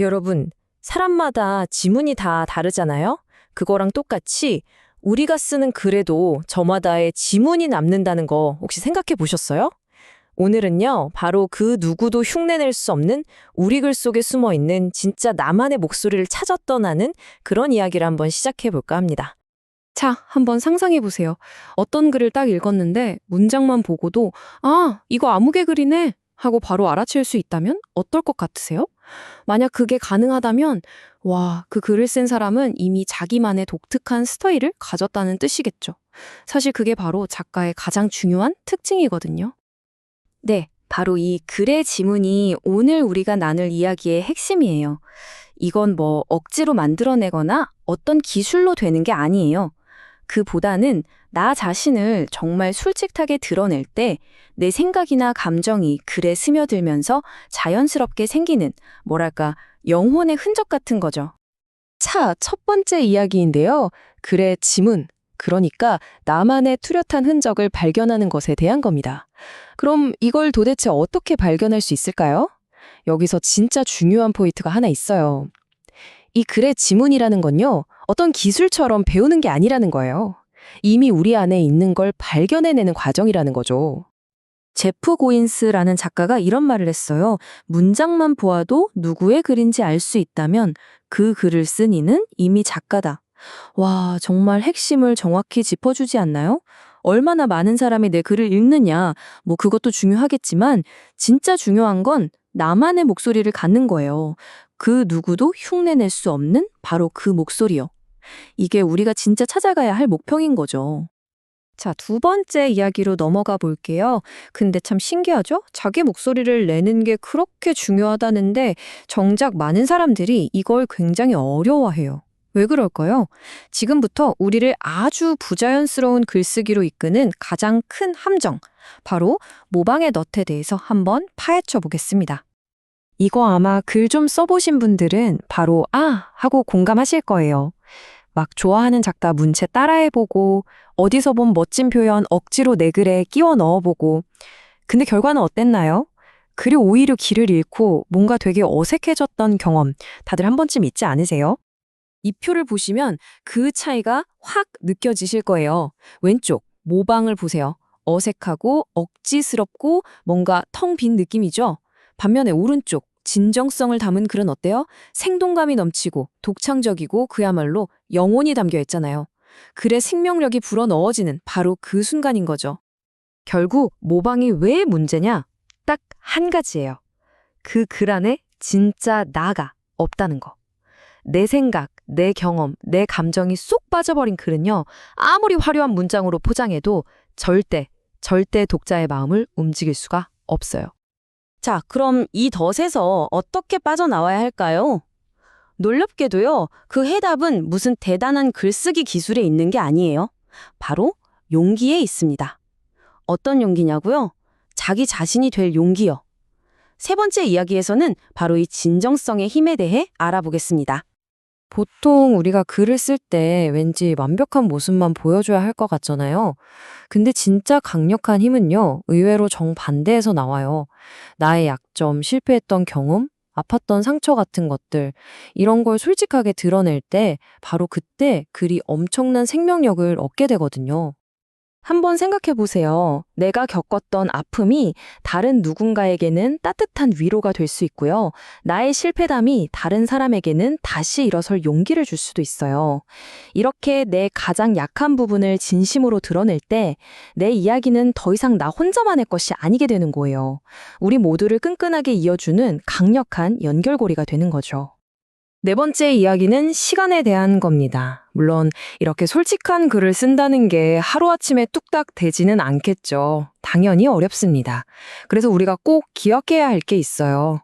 여러분, 사람마다 지문이 다 다르잖아요? 그거랑 똑같이 우리가 쓰는 글에도 저마다의 지문이 남는다는 거 혹시 생각해 보셨어요? 오늘은요, 바로 그 누구도 흉내낼 수 없는 우리 글 속에 숨어 있는 진짜 나만의 목소리를 찾아 떠나는 그런 이야기를 한번 시작해 볼까 합니다. 자, 한번 상상해 보세요. 어떤 글을 딱 읽었는데 문장만 보고도 아, 이거 아무개 글이네 하고 바로 알아챌 수 있다면 어떨 것 같으세요? 만약 그게 가능하다면 와, 그 글을 쓴 사람은 이미 자기만의 독특한 스타일을 가졌다는 뜻이겠죠. 사실 그게 바로 작가의 가장 중요한 특징이거든요. 네, 바로 이 글의 지문이 오늘 우리가 나눌 이야기의 핵심이에요. 이건 뭐 억지로 만들어내거나 어떤 기술로 되는 게 아니에요. 그보다는 나 자신을 정말 솔직하게 드러낼 때 내 생각이나 감정이 글에 스며들면서 자연스럽게 생기는 뭐랄까 영혼의 흔적 같은 거죠. 자, 첫 번째 이야기인데요. 글의 지문, 그러니까 나만의 뚜렷한 흔적을 발견하는 것에 대한 겁니다. 그럼 이걸 도대체 어떻게 발견할 수 있을까요? 여기서 진짜 중요한 포인트가 하나 있어요. 이 글의 지문이라는 건요, 어떤 기술처럼 배우는 게 아니라는 거예요. 이미 우리 안에 있는 걸 발견해내는 과정이라는 거죠. 제프 고인스라는 작가가 이런 말을 했어요. 문장만 보아도 누구의 글인지 알 수 있다면 그 글을 쓴 이는 이미 작가다. 와, 정말 핵심을 정확히 짚어주지 않나요? 얼마나 많은 사람이 내 글을 읽느냐, 뭐 그것도 중요하겠지만 진짜 중요한 건 나만의 목소리를 갖는 거예요. 그 누구도 흉내낼 수 없는 바로 그 목소리요. 이게 우리가 진짜 찾아가야 할 목표인 거죠. 자, 두 번째 이야기로 넘어가 볼게요. 근데 참 신기하죠? 자기 목소리를 내는 게 그렇게 중요하다는데 정작 많은 사람들이 이걸 굉장히 어려워해요. 왜 그럴까요? 지금부터 우리를 아주 부자연스러운 글쓰기로 이끄는 가장 큰 함정, 바로 모방의 넛에 대해서 한번 파헤쳐 보겠습니다. 이거 아마 글 좀 써보신 분들은 바로 하고 공감하실 거예요. 막 좋아하는 작가 문체 따라해보고 어디서 본 멋진 표현 억지로 내 글에 끼워 넣어보고 근데 결과는 어땠나요? 글이 오히려 길을 잃고 뭔가 되게 어색해졌던 경험 다들 한 번쯤 있지 않으세요? 이 표를 보시면 그 차이가 확 느껴지실 거예요. 왼쪽 모방을 보세요. 어색하고 억지스럽고 뭔가 텅 빈 느낌이죠? 반면에 오른쪽 진정성을 담은 글은 어때요? 생동감이 넘치고 독창적이고 그야말로 영혼이 담겨 있잖아요. 글의 생명력이 불어넣어지는 바로 그 순간인 거죠. 결국 모방이 왜 문제냐? 딱 한 가지예요. 그 글 안에 진짜 나가 없다는 거. 내 생각, 내 경험, 내 감정이 쏙 빠져버린 글은요. 아무리 화려한 문장으로 포장해도 절대 독자의 마음을 움직일 수가 없어요. 자, 그럼 이 덫에서 어떻게 빠져나와야 할까요? 놀랍게도요, 그 해답은 무슨 대단한 글쓰기 기술에 있는 게 아니에요. 바로 용기에 있습니다. 어떤 용기냐고요? 자기 자신이 될 용기요. 세 번째 이야기에서는 바로 이 진정성의 힘에 대해 알아보겠습니다. 보통 우리가 글을 쓸 때 왠지 완벽한 모습만 보여줘야 할 것 같잖아요. 근데 진짜 강력한 힘은요, 의외로 정반대에서 나와요. 나의 약점, 실패했던 경험, 아팠던 상처 같은 것들, 이런 걸 솔직하게 드러낼 때 바로 그때 글이 엄청난 생명력을 얻게 되거든요. 한번 생각해 보세요. 내가 겪었던 아픔이 다른 누군가에게는 따뜻한 위로가 될 수 있고요. 나의 실패담이 다른 사람에게는 다시 일어설 용기를 줄 수도 있어요. 이렇게 내 가장 약한 부분을 진심으로 드러낼 때 내 이야기는 더 이상 나 혼자만의 것이 아니게 되는 거예요. 우리 모두를 끈끈하게 이어주는 강력한 연결고리가 되는 거죠. 네 번째 이야기는 시간에 대한 겁니다. 물론 이렇게 솔직한 글을 쓴다는 게 하루아침에 뚝딱 되지는 않겠죠. 당연히 어렵습니다. 그래서 우리가 꼭 기억해야 할 게 있어요.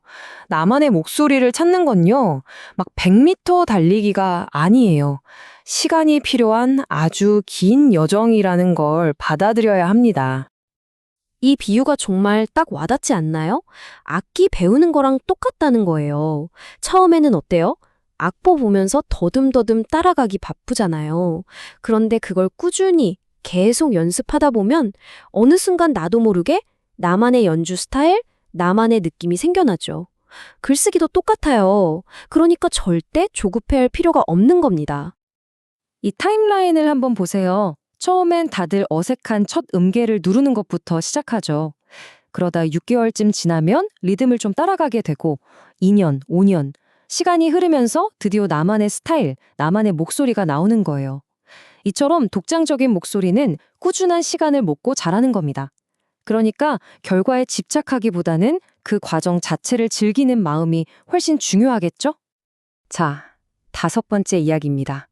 나만의 목소리를 찾는 건요, 막 100m 달리기가 아니에요. 시간이 필요한 아주 긴 여정이라는 걸 받아들여야 합니다. 이 비유가 정말 딱 와닿지 않나요? 악기 배우는 거랑 똑같다는 거예요. 처음에는 어때요? 악보 보면서 더듬더듬 따라가기 바쁘잖아요. 그런데 그걸 꾸준히 계속 연습하다 보면 어느 순간 나도 모르게 나만의 연주 스타일, 나만의 느낌이 생겨나죠. 글쓰기도 똑같아요. 그러니까 절대 조급해할 필요가 없는 겁니다. 이 타임라인을 한번 보세요. 처음엔 다들 어색한 첫 음계를 누르는 것부터 시작하죠. 그러다 6개월쯤 지나면 리듬을 좀 따라가게 되고 2년, 5년, 시간이 흐르면서 드디어 나만의 스타일, 나만의 목소리가 나오는 거예요. 이처럼 독창적인 목소리는 꾸준한 시간을 먹고 자라는 겁니다. 그러니까 결과에 집착하기보다는 그 과정 자체를 즐기는 마음이 훨씬 중요하겠죠? 자, 5번째 이야기입니다.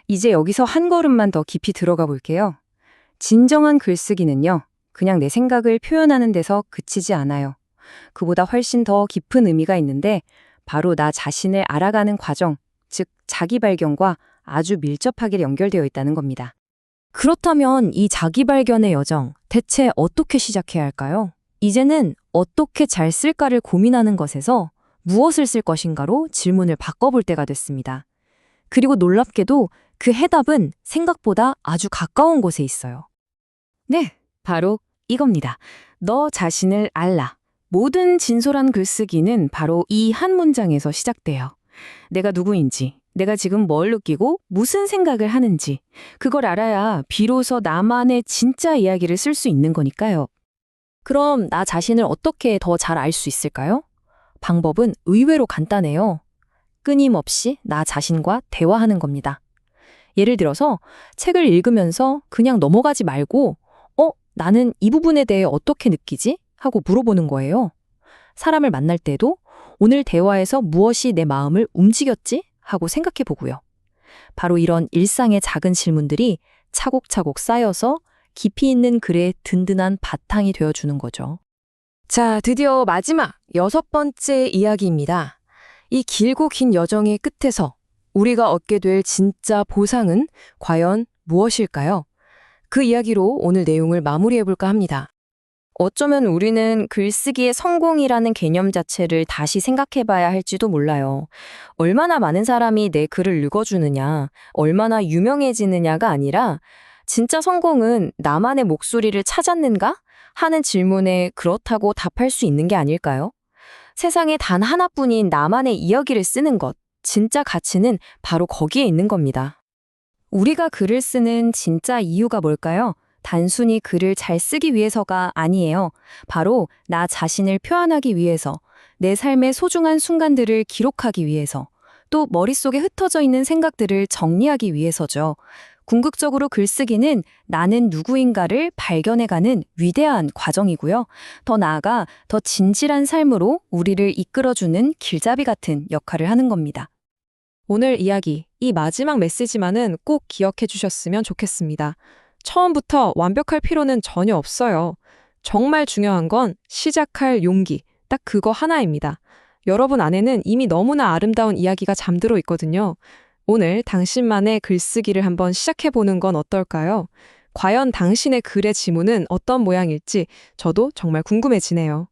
이제 여기서 한 걸음만 더 깊이 들어가 볼게요. 진정한 글쓰기는요, 그냥 내 생각을 표현하는 데서 그치지 않아요. 그보다 훨씬 더 깊은 의미가 있는데 바로 나 자신을 알아가는 과정, 즉 자기 발견과 아주 밀접하게 연결되어 있다는 겁니다. 그렇다면 이 자기 발견의 여정, 대체 어떻게 시작해야 할까요? 이제는 어떻게 잘 쓸까를 고민하는 것에서 무엇을 쓸 것인가로 질문을 바꿔볼 때가 됐습니다. 그리고 놀랍게도 그 해답은 생각보다 아주 가까운 곳에 있어요. 네, 바로 이겁니다. 너 자신을 알라. 모든 진솔한 글쓰기는 바로 이 한 문장에서 시작돼요. 내가 누구인지, 내가 지금 뭘 느끼고 무슨 생각을 하는지, 그걸 알아야 비로소 나만의 진짜 이야기를 쓸 수 있는 거니까요. 그럼 나 자신을 어떻게 더 잘 알 수 있을까요? 방법은 의외로 간단해요. 끊임없이 나 자신과 대화하는 겁니다. 예를 들어서 책을 읽으면서 그냥 넘어가지 말고 나는 이 부분에 대해 어떻게 느끼지? 하고 물어보는 거예요. 사람을 만날 때도 오늘 대화에서 무엇이 내 마음을 움직였지? 하고 생각해 보고요. 바로 이런 일상의 작은 질문들이 차곡차곡 쌓여서 깊이 있는 글의 든든한 바탕이 되어주는 거죠. 자, 드디어 마지막 6번째 이야기입니다. 이 길고 긴 여정의 끝에서 우리가 얻게 될 진짜 보상은 과연 무엇일까요? 그 이야기로 오늘 내용을 마무리해볼까 합니다. 어쩌면 우리는 글쓰기의 성공이라는 개념 자체를 다시 생각해봐야 할지도 몰라요. 얼마나 많은 사람이 내 글을 읽어주느냐, 얼마나 유명해지느냐가 아니라 진짜 성공은 나만의 목소리를 찾았는가? 하는 질문에 그렇다고 답할 수 있는 게 아닐까요? 세상에 단 하나뿐인 나만의 이야기를 쓰는 것, 진짜 가치는 바로 거기에 있는 겁니다. 우리가 글을 쓰는 진짜 이유가 뭘까요? 단순히 글을 잘 쓰기 위해서가 아니에요. 바로 나 자신을 표현하기 위해서, 내 삶의 소중한 순간들을 기록하기 위해서, 또 머릿속에 흩어져 있는 생각들을 정리하기 위해서죠. 궁극적으로 글쓰기는 나는 누구인가를 발견해가는 위대한 과정이고요. 더 나아가 더 진실한 삶으로 우리를 이끌어주는 길잡이 같은 역할을 하는 겁니다. 오늘 이야기, 이 마지막 메시지만은 꼭 기억해 주셨으면 좋겠습니다. 처음부터 완벽할 필요는 전혀 없어요. 정말 중요한 건 시작할 용기, 딱 그거 하나입니다. 여러분 안에는 이미 너무나 아름다운 이야기가 잠들어 있거든요. 오늘 당신만의 글쓰기를 한번 시작해보는 건 어떨까요? 과연 당신의 글의 지문은 어떤 모양일지 저도 정말 궁금해지네요.